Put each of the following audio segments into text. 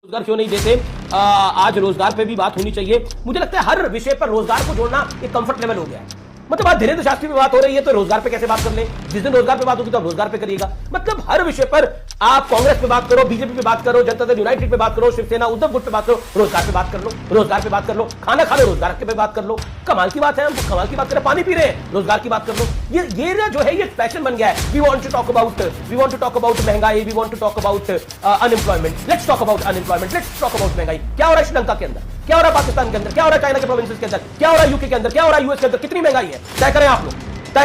रोजगार क्यों नहीं देते? आज रोजगार पे भी बात होनी चाहिए। मुझे लगता है हर विषय पर रोजगार को जोड़ना एक कंफर्ट लेवल हो गया है। मतलब आज धीरेन्द्र शास्त्री पे बात हो रही है तो रोजगार पे कैसे बात कर ले, जिस दिन रोजगार पे बात होगी तो आप रोजगार पे करिएगा। मतलब हर विषय पर आप कांग्रेस पे बात करो, बीजेपी पे बात करो, जनता दल यूनाइटेड पे बात करो, शिवसेना उद्धव गुट पे बात करो, रोजगार पे बात कर लो, रोजगार पे बात कर लो, खाना खा लो रोजगार पे बात कर लो। कमाल की बात है, हम कमाल की बात करें, पानी पी रहे हैं रोजगार की बात कर लो। ये जो है ये फैशन बन गया है। We want to talk about महंगाई, we want to talk about unemployment, let's talk about unemployment, let's talk about mehangai. क्या हो रहा है श्रीलंका के अंदर, क्या हो रहा है पाकिस्तान के अंदर, क्या हो रहा है चाइना के प्रोविंसेस के अंदर, क्या हो रहा है यूके के अंदर, क्या हो रहा है यूएस के अंदर, कितनी महंगाई है? तय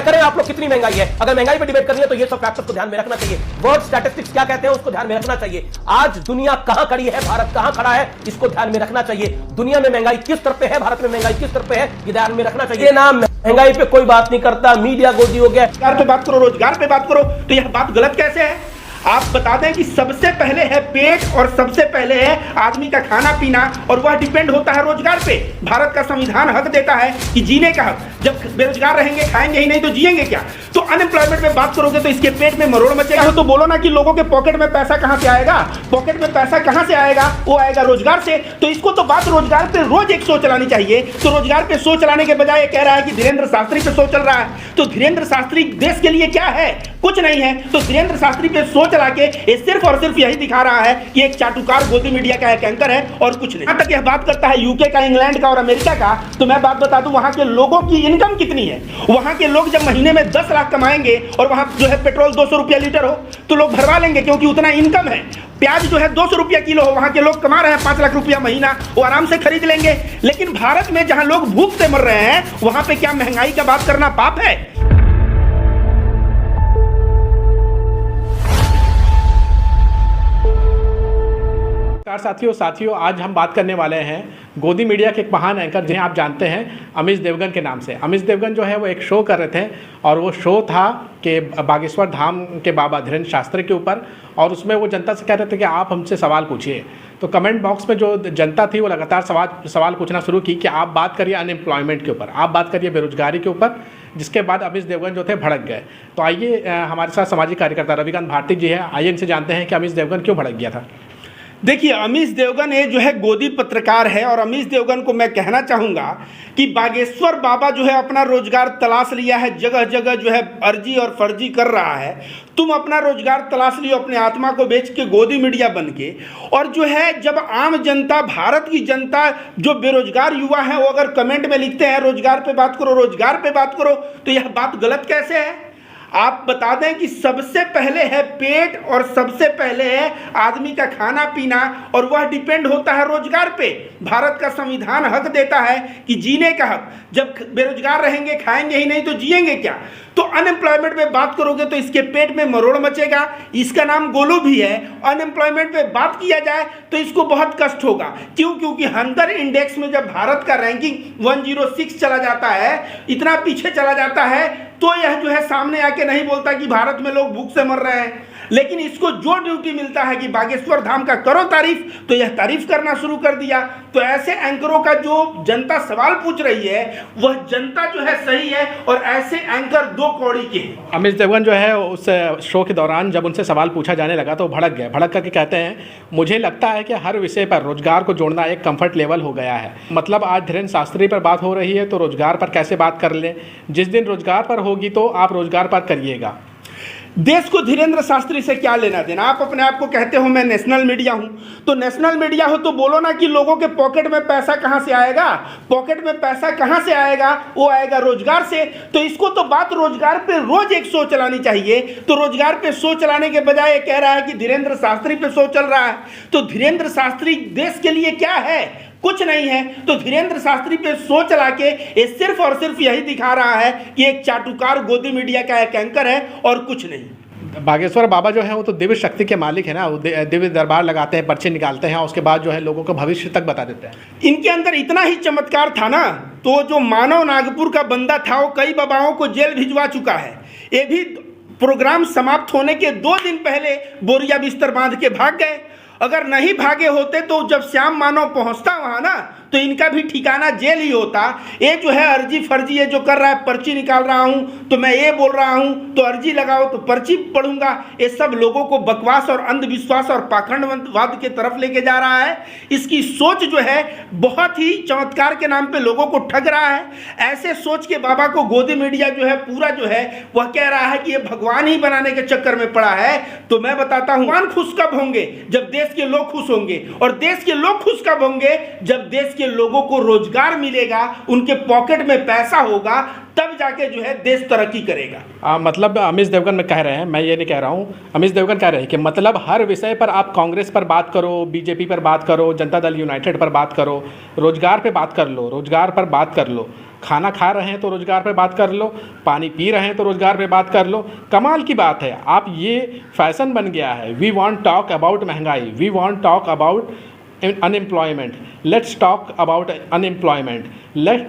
करें आप लोग कितनी महंगाई है। अगर महंगाई पे डिबेट करनी है तो ये सब फैक्टर्स को ध्यान में रखना चाहिए। वर्ल्ड स्टैटिस्टिक्स क्या कहते हैं उसको ध्यान में रखना चाहिए। आज दुनिया कहां खड़ी है, भारत कहां खड़ा है, इसको ध्यान में रखना चाहिए। दुनिया में महंगाई किस स्तर पे है, भारत में महंगाई किस स्तर पे है, ये ध्यान में रखना चाहिए। ये नाम महंगाई पे कोई बात नहीं करता, मीडिया गोदी हो गया। रोजगार पे बात करो, रोजगार पे बात करो, तो यह बात गलत कैसे है? आप बता दें कि सबसे पहले है पेट और सबसे पहले है आदमी का खाना पीना, और वह डिपेंड होता है रोजगार पे। भारत का संविधान हक देता है कि जीने का हक। जब बेरोजगार रहेंगे, खाएंगे ही नहीं तो जिएंगे क्या? तो अनएम्प्लॉयमेंट में बात करोगे तो इसके पेट में मरोड़ मचेगा। तो बोलो ना कि लोगों के पॉकेट में पैसा कहां से आएगा? पॉकेट में पैसा कहां से आएगा? वो आएगा रोजगार से। तो इसको तो बात रोजगार पे रोज एक शो चलानी चाहिए। तो रोजगार पे शो चलाने के बजाय कह रहा है कि धीरेन्द्र शास्त्री पे शो चल रहा है। तो धीरेन्द्र शास्त्री देश के लिए क्या है? कुछ नहीं है। तो धीरेन्द्र शास्त्री पे शो चला के ये सिर्फ और सिर्फ यही दिखा रहा है कि एक चाटुकार गोदी मीडिया का एक एंकर है और कुछ नहीं। यहां तक यह बात करता है यूके का, इंग्लैंड का और अमेरिका का। तो मैं बात बता दूं, वहां के लोगों की इनकम कितनी है। वहां के लोग जब महीने में 10 लाख कमाएंगे और वहां जो है पेट्रोल 200 रुपया लीटर हो तो लोग भरवा लेंगे, क्योंकि उतना इनकम है। प्याज जो है 200 रुपया किलो हो, वहां के लोग कमा रहे हैं 5 लाख रुपया महीना, वो आराम से खरीद लेंगे। लेकिन भारत में जहां लोग भूख से मर रहे हैं, वहां पे क्या महंगाई का बात करना पाप है? साथियों आज हम बात करने वाले हैं गोदी मीडिया के एक महान एंकर जिन्हें आप जानते हैं अमीश देवगन के नाम से। अमीश देवगन जो है वो एक शो कर रहे थे और वो शो था कि बागेश्वर धाम के बाबा धीरेन्द्र शास्त्री के ऊपर, और उसमें वो जनता से कह रहे थे कि आप हमसे सवाल पूछिए। तो कमेंट बॉक्स में जो जनता थी वो लगातार सवाल पूछना शुरू की कि आप बात करिए अनएम्प्लॉयमेंट के ऊपर, आप बात करिए बेरोजगारी के ऊपर, जिसके बाद अमीश देवगन जो थे भड़क गए। तो आइए हमारे साथ सामाजिक कार्यकर्ता रविकांत भारती जी है, आइए इनसे जानते हैं कि अमीश देवगन क्यों भड़क गया था। देखिए, अमीश देवगन ये जो है गोदी पत्रकार है, और अमीश देवगन को मैं कहना चाहूँगा कि बागेश्वर बाबा जो है अपना रोजगार तलाश लिया है, जगह जगह जो है अर्जी और फर्जी कर रहा है। तुम अपना रोजगार तलाश लियो अपने आत्मा को बेच के गोदी मीडिया बन के। और जो है जब आम जनता, भारत की जनता जो बेरोजगार युवा है, वो अगर कमेंट में लिखते हैं रोजगार पे बात करो, रोजगार पे बात करो, तो यह बात गलत कैसे है? आप बता दें कि सबसे पहले है पेट और सबसे पहले है आदमी का खाना पीना, और वह डिपेंड होता है रोजगार पे। भारत का संविधान हक देता है कि जीने का हक। जब बेरोजगार रहेंगे, खाएंगे ही नहीं तो जिएंगे क्या? तो अनएम्प्लॉयमेंट में बात करोगे तो इसके पेट में मरोड़ मचेगा। इसका नाम गोलू भी है। अनएम्प्लॉयमेंट में बात किया जाए तो इसको बहुत कष्ट होगा। क्यों? क्योंकि हंटर इंडेक्स में जब भारत का रैंकिंग 106 चला जाता है, इतना पीछे चला जाता है, तो यह जो है सामने आके नहीं बोलता कि भारत में लोग भूख से मर रहे हैं। लेकिन इसको जो ड्यूटी मिलता है कि बागेश्वर धाम का करो तारीफ, तो यह तारीफ करना शुरू कर दिया। तो ऐसे एंकरों का जो जनता सवाल पूछ रही है, वह जनता जो है सही है, और ऐसे एंकर दो कौड़ी के हैं। अमीश देवगन जो है उस शो के दौरान जब उनसे सवाल पूछा जाने लगा तो भड़क गए। भड़क करके कहते हैं, मुझे लगता है कि हर विषय पर रोजगार को जोड़ना एक कंफर्ट लेवल हो गया है। मतलब आज धीरेन्द्र शास्त्री पर बात हो रही है तो रोजगार पर कैसे बात कर लें? जिस दिन रोजगार पर होगी तो आप रोजगार पर करिएगा। देश को धीरेन्द्र शास्त्री से क्या लेना देना? आप अपने आप को कहते हो मैं नेशनल मीडिया हूं, तो नेशनल मीडिया हो तो बोलो ना कि लोगों के पॉकेट में पैसा कहां से आएगा? पॉकेट में पैसा कहां से आएगा? वो आएगा रोजगार से। तो इसको तो बात रोजगार पे रोज एक शो चलानी चाहिए। तो रोजगार पे शो चलाने के बजाय कह रहा है कि धीरेन्द्र शास्त्री पे शो चल रहा है। तो धीरेन्द्र शास्त्री देश के लिए क्या है? कुछ नहीं है। तो धीरेन्द्र शास्त्री पे शो चला के ये सिर्फ और सिर्फ यही दिखा रहा है कि एक चाटुकार गोदी मीडिया का एक एंकर है और कुछ नहीं। बागेश्वर बाबा जो है वो तो दिव्य शक्ति के मालिक है ना, वो दिव्य दरबार लगाते हैं, पर्चे निकालते हैं, उसके बाद जो है लोगों को भविष्य तक बता देते हैं। इनके अंदर इतना ही चमत्कार था ना, तो जो मानव नागपुर का बंदा था वो कई बाबाओं को जेल भिजवा चुका है। ये भी प्रोग्राम समाप्त होने के 2 दिन पहले बोरिया बिस्तर बांध के भाग गए। अगर नहीं भागे होते तो जब श्याम मानव पहुंचता वहां ना, तो इनका भी ठिकाना जेल ही होता। ये जो है अर्जी फर्जी ये जो कर रहा है, पर्ची निकाल रहा हूं तो मैं ये बोल रहा हूं तो अर्जी लगाओ तो पर्ची पढ़ूंगा, ये सब लोगों को बकवास और अंधविश्वास और पाखंडवाद के तरफ लेके जा रहा है। इसकी सोच जो है बहुत ही चमत्कार के नाम पे लोगों को ठग रहा है। ऐसे सोच के बाबा को गोदी मीडिया जो है पूरा जो है वह कह रहा है कि ये भगवान ही बनाने के चक्कर में पड़ा है। तो मैं बताता हूं, भगवान खुश कब होंगे? जब देश के लोग खुश होंगे। और देश के लोग खुश कब होंगे? जब देश के लोगों को रोजगार मिलेगा, उनके पॉकेट में पैसा होगा, तब जाके जो है देश तरक्की करेगा। मतलब अमीश देवगन में कह रहे हैं, मैं ये नहीं कह रहा हूँ, अमीश देवगन कह रहे हैं कि मतलब हर विषय पर आप कांग्रेस पर बात करो, बीजेपी पर बात करो, जनता दल यूनाइटेड पर बात करो, रोजगार पे बात कर लो, रोजगार पर बात कर लो, खाना खा रहे हैं तो रोजगार पे बात कर लो, पानी पी रहे हैं तो रोजगार पे बात कर लो। कमाल की बात है, आप ये फैशन बन गया है। वी वांट टॉक अबाउट महंगाई, we want talk about unemployment, let's talk about unemployment,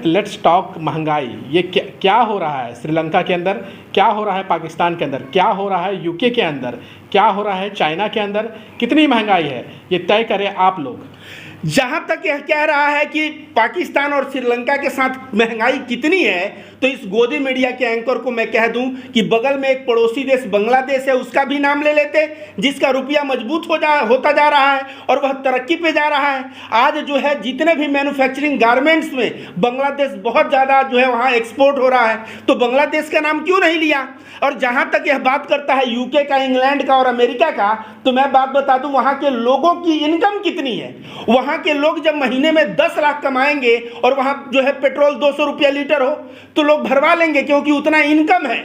let's talk mehngai. ये क्या हो रहा है श्रीलंका के अंदर, क्या हो रहा है पाकिस्तान के अंदर, क्या हो रहा है यूके के अंदर, क्या हो रहा है चाइना के अंदर, कितनी महंगाई है ये तय करें आप लोग। जहां तक यह कह रहा है कि पाकिस्तान और श्रीलंका के साथ महंगाई कितनी है, तो इस गोदी मीडिया के एंकर को मैं कह दूं कि बगल में एक पड़ोसी देश बांग्लादेश है, उसका भी नाम ले लेते, जिसका रुपया मजबूत होता जा रहा है और वह तरक्की पे जा रहा है। आज जो है जितने भी मैन्युफैक्चरिंग गारमेंट्स में बांग्लादेश बहुत ज़्यादा जो है वहाँ एक्सपोर्ट हो रहा है, तो बांग्लादेश का नाम क्यों नहीं लिया? और जहाँ तक यह बात करता है यूके का, इंग्लैंड का और अमेरिका का, तो मैं बात बता दूं वहाँ के लोगों की इनकम कितनी है। वहाँ के लोग जब महीने में 10 लाख कमाएंगे और वहाँ जो है पेट्रोल 200 रुपया लीटर हो तो लोग भरवा लेंगे, क्योंकि उतना इनकम है।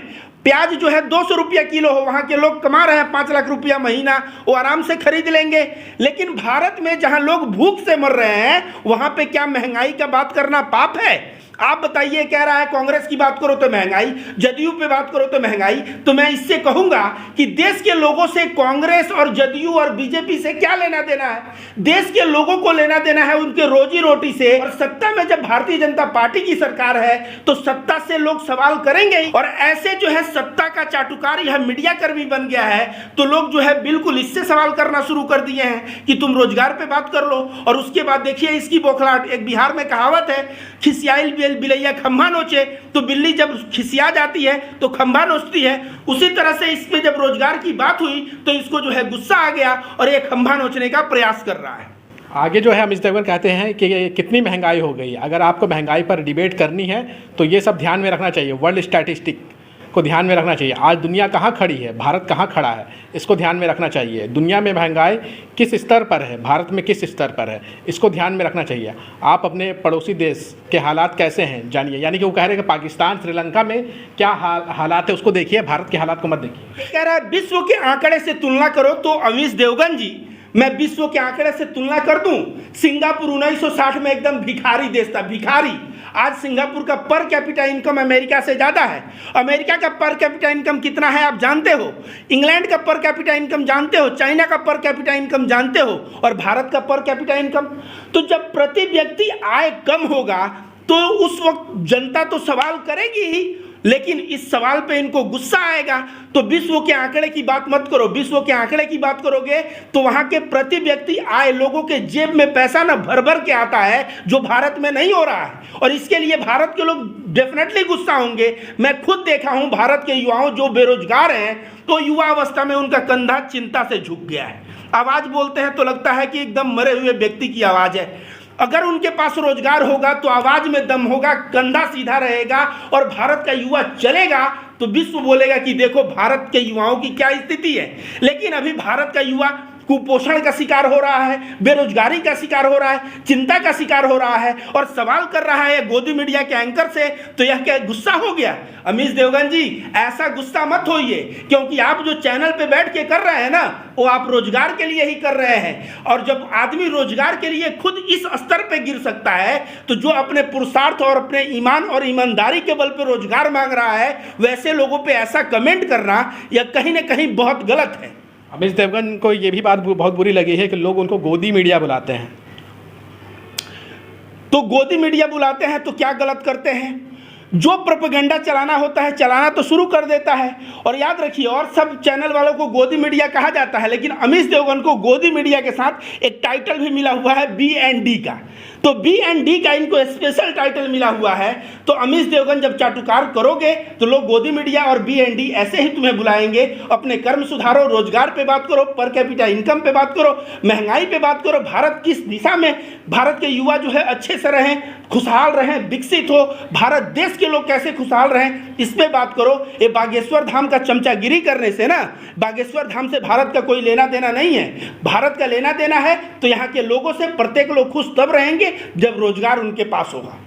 प्याज जो है 200 रुपया किलो हो, वहाँ के लोग कमा रहे हैं 5 लाख रुपया महीना, वो आराम से खरीद लेंगे। लेकिन भारत में जहाँ लोग भूख से मर रहे हैं, वहाँ पे क्या महंगाई का बात करना पाप है? आप बताइए। कह रहा है कांग्रेस की बात करो तो महंगाई, जदयू पे बात करो तो महंगाई। तो मैं इससे कहूंगा कि देश के लोगों से कांग्रेस और जदयू और बीजेपी से क्या लेना देना है? देश के लोगों को लेना देना है उनके रोजी रोटी से। और सत्ता में जब भारतीय जनता पार्टी की सरकार है तो सत्ता से लोग सवाल करेंगे ही। और ऐसे जो है सत्ता का चाटुकार यह मीडिया कर्मी बन गया है, तो लोग जो है बिल्कुल इससे सवाल करना शुरू कर दिए हैं कि तुम रोजगार पे बात कर लो। और उसके बाद देखिए इसकी बौखलाहट। एक बिहार में कहावत है, खिसियाइल बिलैया खंभा नोचे, तो बिल्ली जब खिसिया जाती है तो खंभा नोचती है। उसी तरह से इस पे जब रोजगार की बात हुई तो इसको जो है गुस्सा आ गया और ये खंभा नोचने का प्रयास कर रहा है। आगे जो है अमीश देवगन कहते हैं कि कितनी महंगाई हो गई। अगर आपको महंगाई पर डिबेट करनी है तो ये सब ध्यान में रखना चाहिए, वर्ल्ड स्टैटिस्टिक को ध्यान में रखना चाहिए। आज दुनिया कहाँ खड़ी है, भारत कहाँ खड़ा है, इसको ध्यान में रखना चाहिए। दुनिया में महंगाई किस स्तर पर है, भारत में किस स्तर पर है, इसको ध्यान में रखना चाहिए। आप अपने पड़ोसी देश के हालात कैसे हैं जानिए। यानी कि वो कह रहे हैं कि पाकिस्तान श्रीलंका में क्या हालात है उसको देखिए, भारत के हालात को मत देखिए। कह रहा है विश्व के आंकड़े से तुलना करो, तो अमीश देवगन जी मैं विश्व के आंकड़े से तुलना कर दूं। सिंगापुर 1960 में एकदम भिखारी देश था, भिखारी। आज सिंगापुर का पर कैपिटा इनकम अमेरिका से ज़्यादा है। अमेरिका का पर कैपिटा इनकम कितना है आप जानते हो? इंग्लैंड का पर कैपिटा इनकम जानते हो? चाइना का पर कैपिटा इनकम जानते हो? और भारत का पर कैपिटा इनकम? तो जब प्रति व्यक्ति आय कम होगा तो उस वक्त जनता तो सवाल करेगी ही, लेकिन इस सवाल पे इनको गुस्सा आएगा। तो विश्व के आंकड़े की बात मत करो। विश्व के आंकड़े की बात करोगे तो वहां के प्रति व्यक्ति आय, लोगों के जेब में पैसा ना भर भर के आता है, जो भारत में नहीं हो रहा है। और इसके लिए भारत के लोग डेफिनेटली गुस्सा होंगे। मैं खुद देखा हूं भारत के युवाओं जो बेरोजगार हैं, तो युवा अवस्था में उनका कंधा चिंता से झुक गया है। आवाज बोलते हैं तो लगता है कि एकदम मरे हुए व्यक्ति की आवाज है। अगर उनके पास रोजगार होगा तो आवाज में दम होगा, कंधा सीधा रहेगा और भारत का युवा चलेगा तो विश्व बोलेगा कि देखो भारत के युवाओं की क्या स्थिति है। लेकिन अभी भारत का युवा कुपोषण का शिकार हो रहा है, बेरोजगारी का शिकार हो रहा है, चिंता का शिकार हो रहा है और सवाल कर रहा है गोदी मीडिया के एंकर से। तो यह क्या गुस्सा हो गया? अमीश देवगन जी ऐसा गुस्सा मत होइए, क्योंकि आप जो चैनल पे बैठ के कर रहे हैं ना, वो आप रोजगार के लिए ही कर रहे हैं। और जब आदमी रोजगार के लिए खुद इस स्तर पे गिर सकता है, तो जो अपने पुरुषार्थ और अपने ईमान और ईमानदारी के बल पे रोजगार मांग रहा है, वैसे लोगों पे ऐसा कमेंट करना यह कहीं ना कहीं बहुत गलत है। अमीश देवगन को ये भी बात बहुत बुरी लगी है कि लोग उनको गोदी मीडिया बुलाते हैं। तो गोदी मीडिया बुलाते हैं तो क्या गलत करते हैं? जो प्रोपेगेंडा चलाना होता है चलाना तो शुरू कर देता है। और याद रखिए, और सब चैनल वालों को गोदी मीडिया कहा जाता है, लेकिन अमीश देवगन को गोदी मीडिया के साथ एक टाइटल भी मिला हुआ है B&D का। तो B&D का इनको स्पेशल टाइटल मिला हुआ है। तो अमीश देवगन जब चाटुकार करोगे तो लोग गोदी मीडिया और B&D ऐसे ही तुम्हें बुलाएंगे। अपने कर्म सुधारो, रोजगार पे बात करो, पर कैपिटा इनकम पे बात करो, महंगाई पे बात करो, भारत किस दिशा में, भारत के युवा जो है अच्छे से रहें, खुशहाल रहें, विकसित हो, भारत देश के लोग कैसे खुशहाल रहें, इस पे बात करो। ये बागेश्वर धाम का चमचागिरी करने से ना, बागेश्वर धाम से भारत का कोई लेना देना नहीं है। भारत का लेना देना है तो यहाँ के लोगों से। प्रत्येक लोग खुश तब रहेंगे जब रोजगार उनके पास होगा।